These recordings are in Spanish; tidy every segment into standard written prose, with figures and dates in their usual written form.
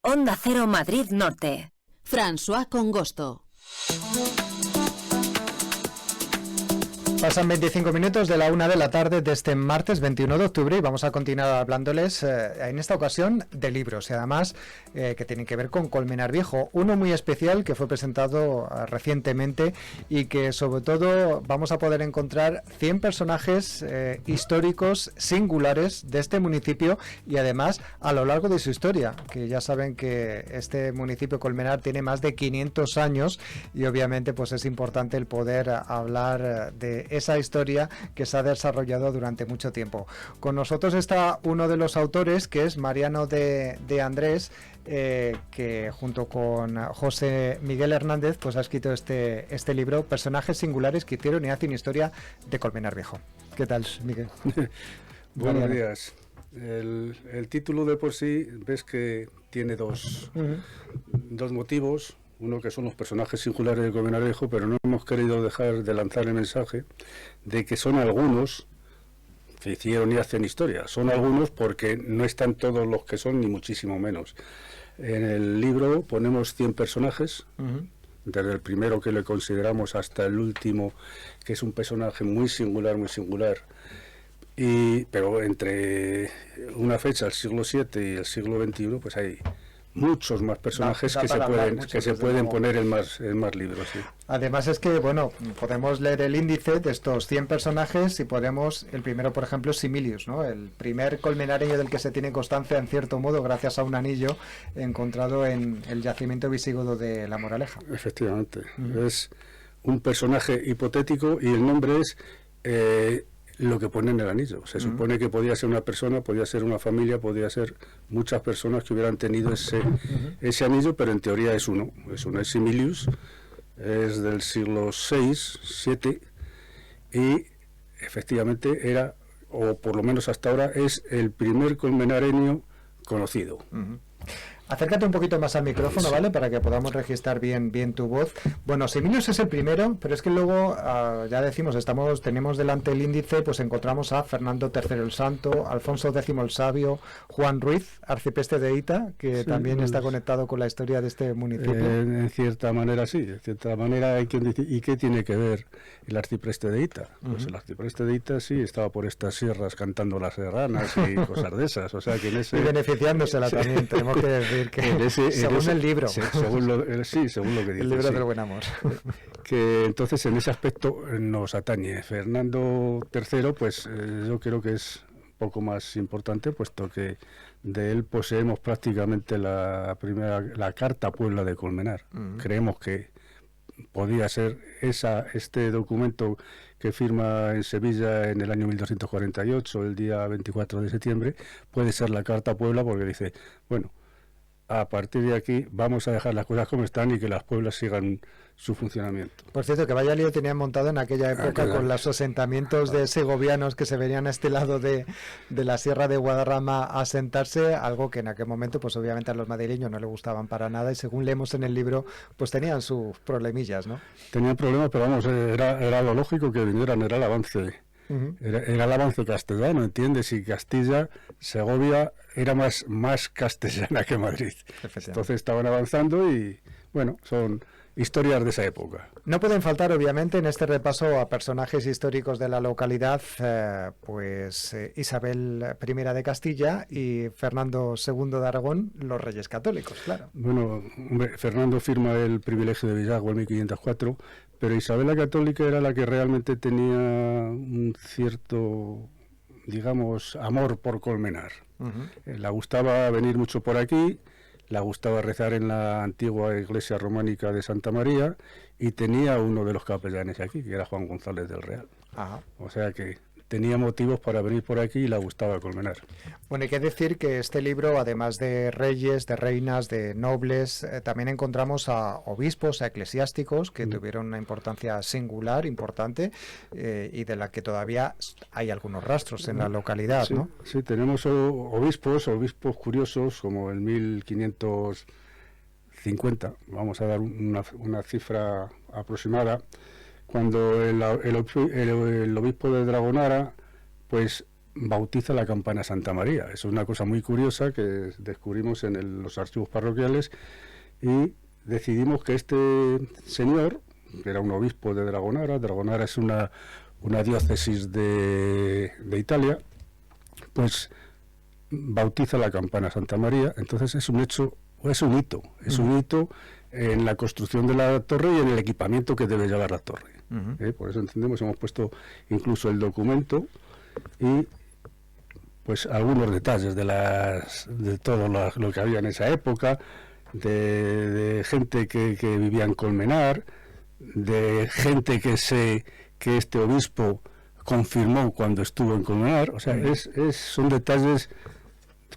Onda Cero Madrid Norte. François Congosto. Pasan 25 minutos de la 1 de la tarde de este martes 21 de octubre y vamos a continuar hablándoles en esta ocasión de libros y además que tienen que ver con Colmenar Viejo. Uno muy especial que fue presentado recientemente y que sobre todo vamos a poder encontrar 100 personajes históricos singulares de este municipio y además a lo largo de su historia, que ya saben que este municipio Colmenar tiene más de 500 años y obviamente pues es importante el poder hablar de esa historia que se ha desarrollado durante mucho tiempo. Con nosotros está uno de los autores, que es Mariano de Andrés, que junto con José Miguel Hernández pues ha escrito este libro, Personajes singulares que hicieron y hacen historia de Colmenar Viejo. ¿Qué tal, Miguel? Buenos días. El título de por sí ves que tiene dos motivos. Uno que son los personajes singulares de Colmenar Viejo, pero no hemos querido dejar de lanzar el mensaje de que son algunos que hicieron y hacen historia. Son algunos porque no están todos los que son, ni muchísimo menos. En el libro ponemos 100 personajes, desde el primero que le consideramos hasta el último, que es un personaje muy singular, pero entre una fecha, el siglo VII y el siglo XXI, pues hay muchos más personajes que se pueden poner en más libros. Sí. Además es que, bueno, podemos leer el índice de estos 100 personajes y podemos, el primero, por ejemplo, es Similius, ¿no? El primer colmenareño del que se tiene constancia, en cierto modo, gracias a un anillo encontrado en el yacimiento visigodo de La Moraleja. Efectivamente. Es un personaje hipotético y el nombre es lo que pone en el anillo. Se supone que podía ser una persona, podía ser una familia, podía ser muchas personas que hubieran tenido ese anillo, pero en teoría es uno. Es Similius, es del siglo VI, VII, y efectivamente era, o por lo menos hasta ahora, es el primer colmenareño conocido. Acércate un poquito más al micrófono, ¿vale? Para que podamos registrar bien tu voz. Bueno, Similius es el primero, pero es que luego, ya decimos, tenemos delante el índice, pues encontramos a Fernando III el Santo, Alfonso X el Sabio, Juan Ruiz, arcipreste de Hita, que también está conectado con la historia de este municipio. En cierta manera sí, de cierta manera hay quien dice, ¿y qué tiene que ver el arcipreste de Hita? Pues el arcipreste de Hita sí estaba por estas sierras cantando las serranas y cosas de esas, o sea que en ese... Y beneficiándosela también, tenemos que decir. Según el libro. Según lo que dice. El libro del buen amor. Que entonces en ese aspecto nos atañe. Fernando III, pues yo creo que es un poco más importante, puesto que de él poseemos prácticamente la Carta Puebla de Colmenar. Creemos que podía ser este documento que firma en Sevilla en el año 1248, el día 24 de septiembre, puede ser la Carta Puebla, porque dice, bueno, a partir de aquí vamos a dejar las cosas como están y que las pueblas sigan su funcionamiento. Por cierto, que vaya lío tenían montado en aquella época con los asentamientos de segovianos que se venían a este lado de la Sierra de Guadarrama a asentarse, algo que en aquel momento pues obviamente a los madrileños no les gustaban para nada y según leemos en el libro pues tenían sus problemillas, ¿no? Tenían problemas, pero vamos, era lo lógico que vinieran, era el avance. Era el avance castellano, ¿entiendes? Y Castilla, Segovia era más castellana que Madrid. Entonces estaban avanzando y, bueno, son historias de esa época. No pueden faltar, obviamente, en este repaso a personajes históricos de la localidad, Isabel I de Castilla y Fernando II de Aragón, los reyes católicos, claro. Bueno, hombre, Fernando firma el privilegio de Villagua en 1504, pero Isabel la Católica era la que realmente tenía un cierto, digamos, amor por Colmenar. Le gustaba venir mucho por aquí, le gustaba rezar en la antigua iglesia románica de Santa María y tenía uno de los capellanes aquí, que era Juan González del Real. O sea que tenía motivos para venir por aquí y le gustaba Colmenar. Bueno, hay que decir que este libro, además de reyes, de reinas, de nobles, también encontramos a obispos, a eclesiásticos que tuvieron una importancia singular, importante, y de la que todavía hay algunos rastros en la localidad, ¿no? Sí, tenemos obispos curiosos, como en 1550, vamos a dar una cifra aproximada, cuando el obispo de Dragonara pues bautiza la campana Santa María. Es una cosa muy curiosa que descubrimos en los archivos parroquiales y decidimos que este señor, que era un obispo de Dragonara, Dragonara es una diócesis de Italia, pues bautiza la campana Santa María. Entonces es un hito en la construcción de la torre y en el equipamiento que debe llevar la torre. Por eso entendemos, hemos puesto incluso el documento y pues algunos detalles de todo lo que había en esa época, de gente que vivía en Colmenar, de gente que este obispo confirmó cuando estuvo en Colmenar. O sea, son detalles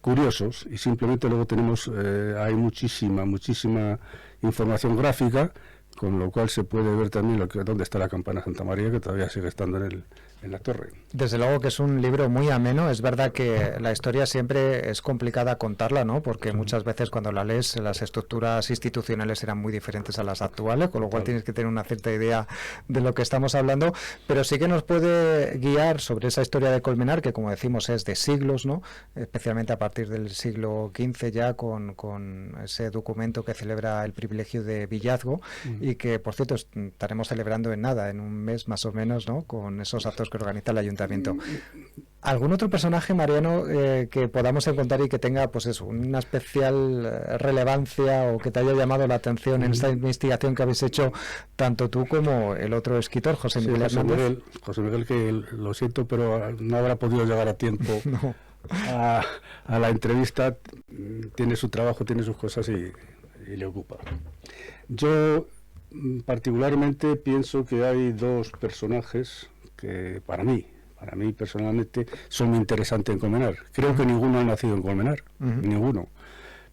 curiosos, y simplemente luego tenemos hay muchísima información gráfica, con lo cual se puede ver también dónde está la campana Santa María, que todavía sigue estando en la torre. Desde luego que es un libro muy ameno. Es verdad que la historia siempre es complicada contarla, ¿no? Porque muchas veces cuando la lees las estructuras institucionales eran muy diferentes a las actuales, con lo cual tienes que tener una cierta idea de lo que estamos hablando, pero sí que nos puede guiar sobre esa historia de Colmenar, que como decimos es de siglos, ¿no? Especialmente a partir del siglo XV ya, con ese documento que celebra el privilegio de villazgo, y que por cierto estaremos celebrando en un mes más o menos, ¿no? Con esos actos que organiza el ayuntamiento. ¿Algún otro personaje, Mariano, que podamos encontrar y que tenga, pues eso, una especial relevancia o que te haya llamado la atención en esta investigación que habéis hecho tanto tú como el otro escritor, José Miguel Hernández? José Miguel, que lo siento, pero no habrá podido llegar a tiempo no. a la entrevista. Tiene su trabajo, tiene sus cosas y le ocupa. Yo particularmente pienso que hay dos personajes que para mí personalmente son muy interesantes en Colmenar. Creo que ninguno ha nacido en Colmenar, ninguno.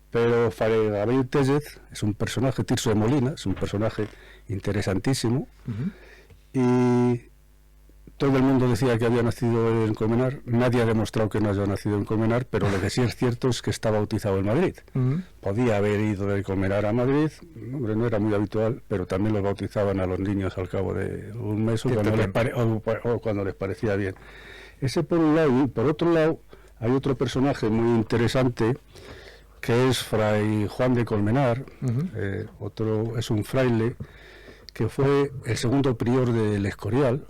Pero Fray Gabriel Tellez es un personaje, Tirso de Molina, es un personaje interesantísimo, y todo el mundo decía que había nacido en Colmenar. Nadie ha demostrado que no haya nacido en Colmenar, pero lo que sí es cierto es que está bautizado en Madrid. Podía haber ido de Colmenar a Madrid, hombre, no era muy habitual, pero también los bautizaban a los niños al cabo de un mes o cuando les parecía bien. Ese por un lado. Y por otro lado hay otro personaje muy interesante, que es Fray Juan de Colmenar. Es un fraile que fue el segundo prior del Escorial,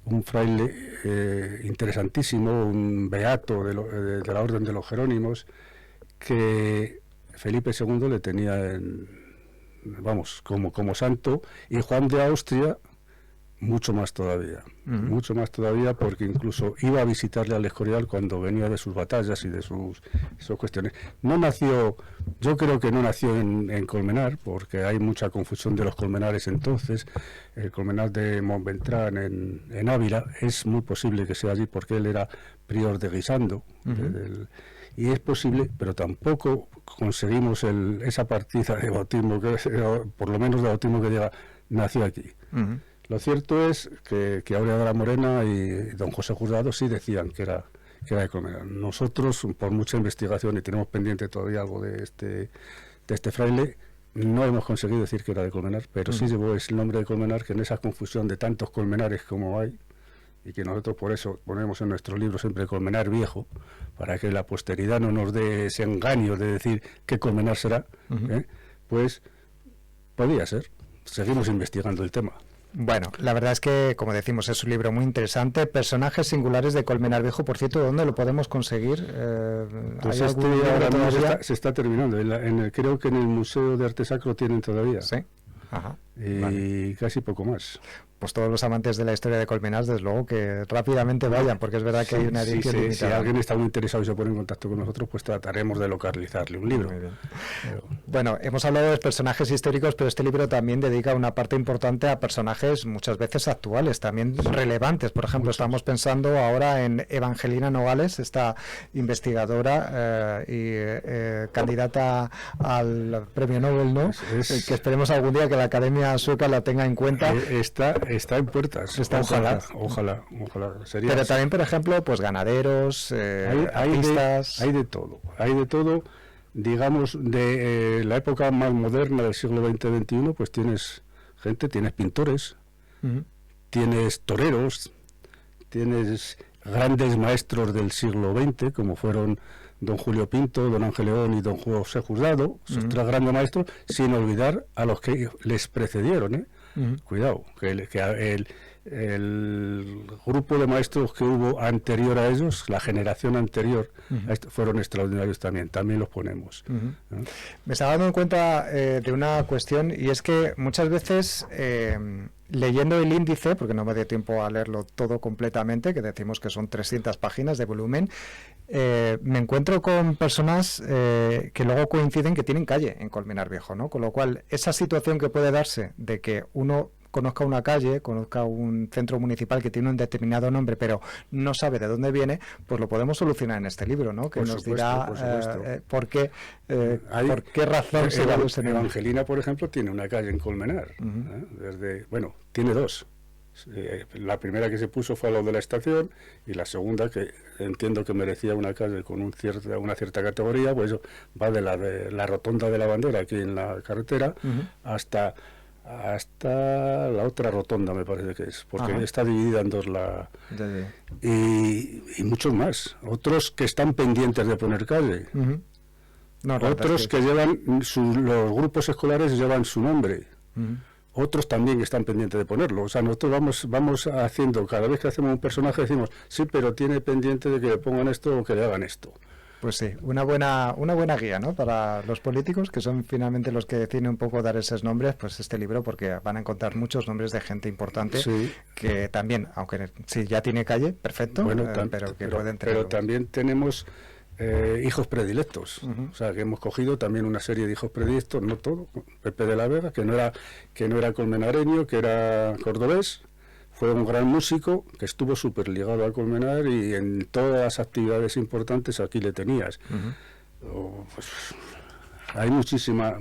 un fraile interesantísimo, un beato de la Orden de los Jerónimos, que Felipe II le tenía como santo, y Juan de Austria mucho más todavía, porque incluso iba a visitarle al Escorial cuando venía de sus batallas y de sus cuestiones. Yo creo que no nació en Colmenar, porque hay mucha confusión de los colmenares entonces. El Colmenar de Montbentrán en Ávila es muy posible que sea allí, porque él era prior de Guisando, y es posible, pero tampoco conseguimos esa partida de bautismo, por lo menos de bautismo que diga nació aquí. Lo cierto es que Aurea de la Morena y don José Juzgado sí decían que era de Colmenar. Nosotros, por mucha investigación, y tenemos pendiente todavía algo de este fraile, no hemos conseguido decir que era de Colmenar, pero sí llevó el nombre de Colmenar, que en esa confusión de tantos colmenares como hay, y que nosotros por eso ponemos en nuestro libro siempre Colmenar Viejo, para que la posteridad no nos dé ese engaño de decir qué Colmenar será, pues podía ser. Seguimos investigando el tema. Bueno, la verdad es que, como decimos, es un libro muy interesante. Personajes singulares de Colmenar Viejo, por cierto, ¿dónde lo podemos conseguir? Pues ahora mismo se está terminando. Creo que en el Museo de Arte Sacro tienen todavía. Sí. Ajá. Y vale. Casi poco más. Pues todos los amantes de la historia de Colmenar, desde luego que rápidamente vayan, porque es verdad que hay una edición limitada. Si alguien está muy interesado y se pone en contacto con nosotros, pues trataremos de localizarle un libro. Bueno, hemos hablado de personajes históricos, pero este libro también dedica una parte importante a personajes muchas veces actuales, también relevantes. Por ejemplo, estamos pensando ahora en Evangelina Nogales, esta investigadora y candidata al premio Nobel, ¿no? Que esperemos algún día que la Academia Sueca la tenga en cuenta. Está en puertas. Ojalá. Pero también, por ejemplo, pues ganaderos, artistas. Hay de todo. Digamos, de la época más moderna del siglo XX-XXI, pues tienes pintores, tienes toreros, tienes grandes maestros del siglo XX, como fueron don Julio Pinto, don Ángel León y don José Juzgado, esos tres grandes maestros, sin olvidar a los que les precedieron, ¿eh? Cuidado, que el grupo de maestros que hubo anterior a ellos, la generación anterior, fueron extraordinarios también los ponemos. Me estaba dando cuenta de una cuestión, y es que muchas veces leyendo el índice, porque no me dio tiempo a leerlo todo completamente, que decimos que son 300 páginas de volumen, me encuentro con personas que luego coinciden que tienen calle en Colmenar Viejo, ¿no? Con lo cual, esa situación que puede darse de que uno conozca una calle, conozca un centro municipal que tiene un determinado nombre, pero no sabe de dónde viene, pues lo podemos solucionar en este libro, ¿no? Que nos dirá por qué razón se da ese nombre. Evangelina, por ejemplo, tiene una calle en Colmenar. Tiene dos. La primera que se puso fue a lo de la estación, y la segunda, que entiendo que merecía una calle con una cierta categoría, pues va de la rotonda de la bandera aquí en la carretera hasta la otra rotonda, me parece que es, porque está dividida en dos y muchos más, otros que están pendientes de poner calle, otros que llevan los grupos escolares llevan su nombre, otros también están pendientes de ponerlo. O sea, nosotros vamos haciendo, cada vez que hacemos un personaje decimos, sí, pero tiene pendiente de que le pongan esto o que le hagan esto. Pues sí, una buena guía, ¿no? Para los políticos, que son finalmente los que deciden un poco dar esos nombres, pues este libro, porque van a encontrar muchos nombres de gente importante, que también, aunque sí ya tiene calle, perfecto, pero también tenemos hijos predilectos, o sea, que hemos cogido también una serie de hijos predilectos, no todo. Pepe de la Vega, que no era colmenareño, que era cordobés. Fue un gran músico que estuvo súper ligado a Colmenar, y en todas las actividades importantes aquí le tenías. Hay muchísima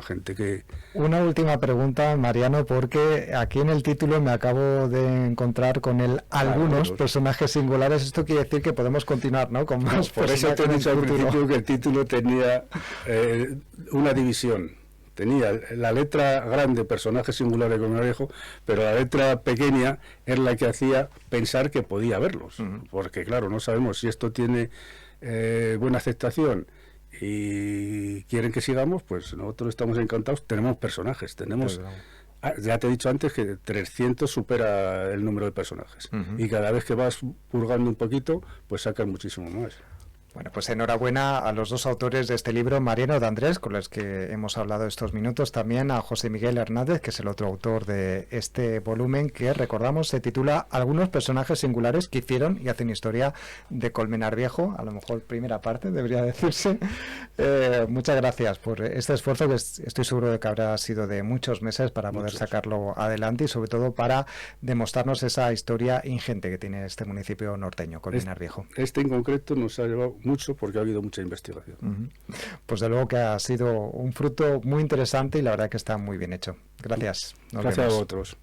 gente que... Una última pregunta, Mariano, porque aquí en el título me acabo de encontrar con algunos personajes singulares. Esto quiere decir que podemos continuar, ¿no? Con más por eso te he dicho al principio que el título tenía una división. Tenía la letra grande, personajes singulares con Viejo, pero la letra pequeña es la que hacía pensar que podía verlos. Porque, claro, no sabemos si esto tiene buena aceptación y quieren que sigamos, pues nosotros estamos encantados. Tenemos personajes, ya te he dicho antes que 300 supera el número de personajes. Y cada vez que vas purgando un poquito, pues sacas muchísimo más. Bueno, pues enhorabuena a los dos autores de este libro, Mariano de Andrés, con los que hemos hablado estos minutos, también a José Miguel Hernández, que es el otro autor de este volumen, que recordamos se titula Algunos personajes singulares que hicieron y hacen historia de Colmenar Viejo, a lo mejor primera parte debería decirse. Muchas gracias por este esfuerzo, que estoy seguro de que habrá sido de muchos meses para poder sacarlo adelante, y sobre todo para demostrarnos esa historia ingente que tiene este municipio norteño, Colmenar Viejo. Este en concreto nos ha llevado mucho, porque ha habido mucha investigación. Pues de luego que ha sido un fruto muy interesante, y la verdad que está muy bien hecho. Gracias. Gracias a vosotros.